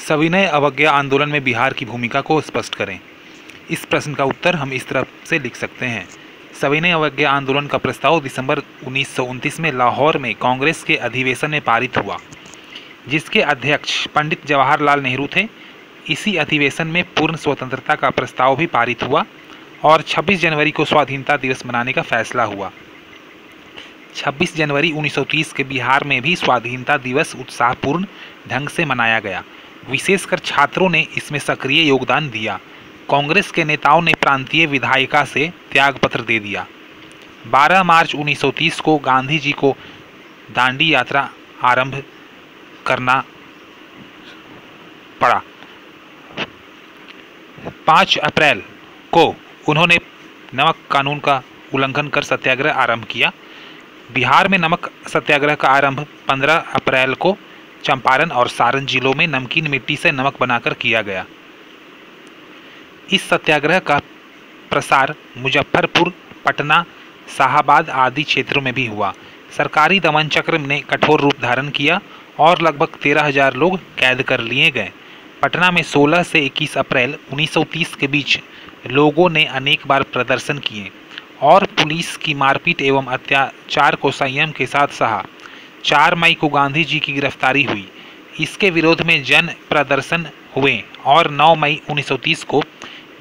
सविनय अवज्ञा आंदोलन में बिहार की भूमिका को स्पष्ट करें। इस प्रश्न का उत्तर हम इस तरह से लिख सकते हैं। सविनय अवज्ञा आंदोलन का प्रस्ताव दिसंबर 1929 में लाहौर में कांग्रेस के अधिवेशन में पारित हुआ, जिसके अध्यक्ष पंडित जवाहरलाल नेहरू थे। इसी अधिवेशन में पूर्ण स्वतंत्रता का प्रस्ताव भी पारित हुआ और 26 जनवरी को स्वाधीनता दिवस मनाने का फैसला हुआ। 26 जनवरी 1930 के बिहार में भी स्वाधीनता दिवस उत्साहपूर्ण ढंग से मनाया गया। विशेषकर छात्रों ने इसमें सक्रिय योगदान दिया। कांग्रेस के नेताओं ने प्रांतीय विधायिका से त्यागपत्र दे दिया। 12 मार्च 1930 को गांधी जी को दांडी यात्रा आरंभ करना पड़ा। 5 अप्रैल को उन्होंने नमक कानून का उल्लंघन कर सत्याग्रह आरंभ किया। बिहार में नमक सत्याग्रह का आरंभ 15 अप्रैल को चंपारण और सारण जिलों में नमकीन मिट्टी से नमक बनाकर किया गया। इस सत्याग्रह का प्रसार मुजफ्फरपुर, पटना, शाहाबाद आदि क्षेत्रों में भी हुआ। सरकारी दमन चक्र ने कठोर रूप धारण किया और लगभग 13,000 लोग कैद कर लिए गए। पटना में 16 से 21 अप्रैल 1930 के बीच लोगों ने अनेक बार प्रदर्शन किए और पुलिस की मारपीट एवं अत्याचार को संयम के साथ सहा। 4 मई को गांधी जी की गिरफ्तारी हुई। इसके विरोध में जन प्रदर्शन हुए और 9 मई 1930 को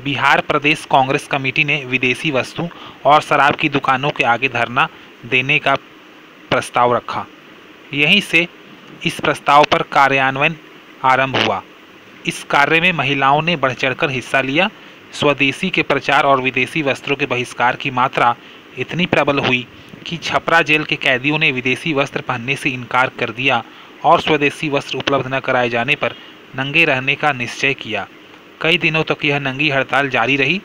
बिहार प्रदेश कांग्रेस कमेटी ने विदेशी वस्तु और शराब की दुकानों के आगे धरना देने का प्रस्ताव रखा। यहीं से इस प्रस्ताव पर कार्यान्वयन आरंभ हुआ। इस कार्य में महिलाओं ने बढ़ चढ़कर हिस्सा लिया। स्वदेशी के प्रचार और विदेशी वस्त्रों के बहिष्कार की मात्रा इतनी प्रबल हुई कि छपरा जेल के कैदियों ने विदेशी वस्त्र पहनने से इनकार कर दिया और स्वदेशी वस्त्र उपलब्ध न कराए जाने पर नंगे रहने का निश्चय किया। कई दिनों तक यह नंगी हड़ताल जारी रही,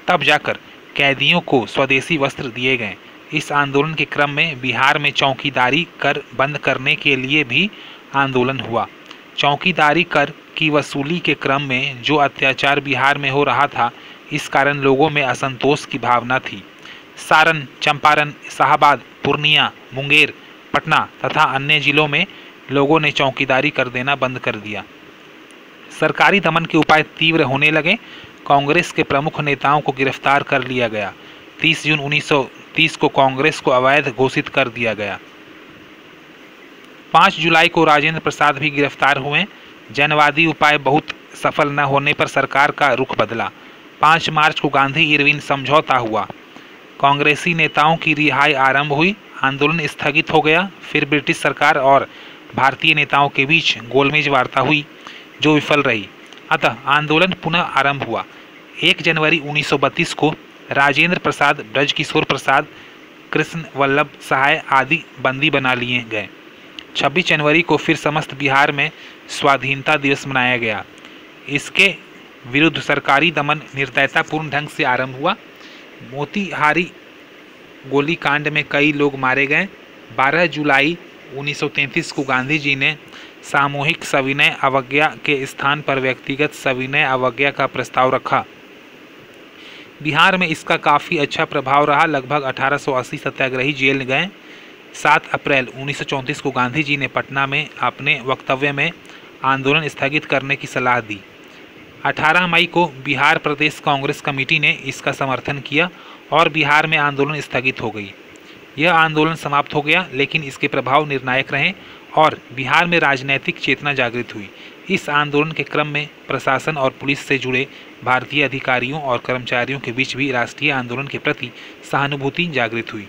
तब जाकर कैदियों को स्वदेशी वस्त्र दिए गए। इस आंदोलन के क्रम में बिहार में चौकीदारी कर बंद करने के लिए भी आंदोलन हुआ। चौकीदारी कर की वसूली के क्रम में जो अत्याचार बिहार में हो रहा था, इस कारण लोगों में असंतोष की भावना थी। सारण, चंपारण, शाहाबाद, पूर्णिया, मुंगेर, पटना तथा अन्य जिलों में लोगों ने चौकीदारी कर देना बंद कर दिया। सरकारी दमन के उपाय तीव्र होने लगे। कांग्रेस के प्रमुख नेताओं को गिरफ्तार कर लिया गया। 30 जून 1930 को कांग्रेस को अवैध घोषित कर दिया गया। 5 जुलाई को राजेंद्र प्रसाद भी गिरफ्तार हुए। जनवादी उपाय बहुत सफल न होने पर सरकार का रुख बदला। 5 मार्च को गांधी इरविन समझौता हुआ। कांग्रेसी नेताओं की रिहाई आरंभ हुई। आंदोलन स्थगित हो गया। फिर ब्रिटिश सरकार और भारतीय नेताओं के बीच गोलमेज वार्ता हुई, जो विफल रही। अतः आंदोलन पुनः आरंभ हुआ। 1 जनवरी 1932 को राजेंद्र प्रसाद, ब्रजकिशोर प्रसाद, कृष्ण वल्लभ सहाय आदि बंदी बना लिए गए। 26 जनवरी को फिर समस्त बिहार में स्वाधीनता दिवस मनाया गया। इसके विरुद्ध सरकारी दमन निर्दयतापूर्ण ढंग से आरंभ हुआ। मोतिहारी गोलीकांड में कई लोग मारे गए। 12 जुलाई 1933 को गांधी जी ने सामूहिक सविनय अवज्ञा के स्थान पर व्यक्तिगत सविनय अवज्ञा का प्रस्ताव रखा। बिहार में इसका काफ़ी अच्छा प्रभाव रहा। लगभग 1880 सत्याग्रही जेल गए। 7 अप्रैल 1934 को गांधी जी ने पटना में अपने वक्तव्य में आंदोलन स्थगित करने की सलाह दी। 18 मई को बिहार प्रदेश कांग्रेस कमेटी ने इसका समर्थन किया और बिहार में आंदोलन स्थगित हो गई। यह आंदोलन समाप्त हो गया, लेकिन इसके प्रभाव निर्णायक रहे और बिहार में राजनैतिक चेतना जागृत हुई। इस आंदोलन के क्रम में प्रशासन और पुलिस से जुड़े भारतीय अधिकारियों और कर्मचारियों के बीच भी राष्ट्रीय आंदोलन के प्रति सहानुभूति जागृत हुई।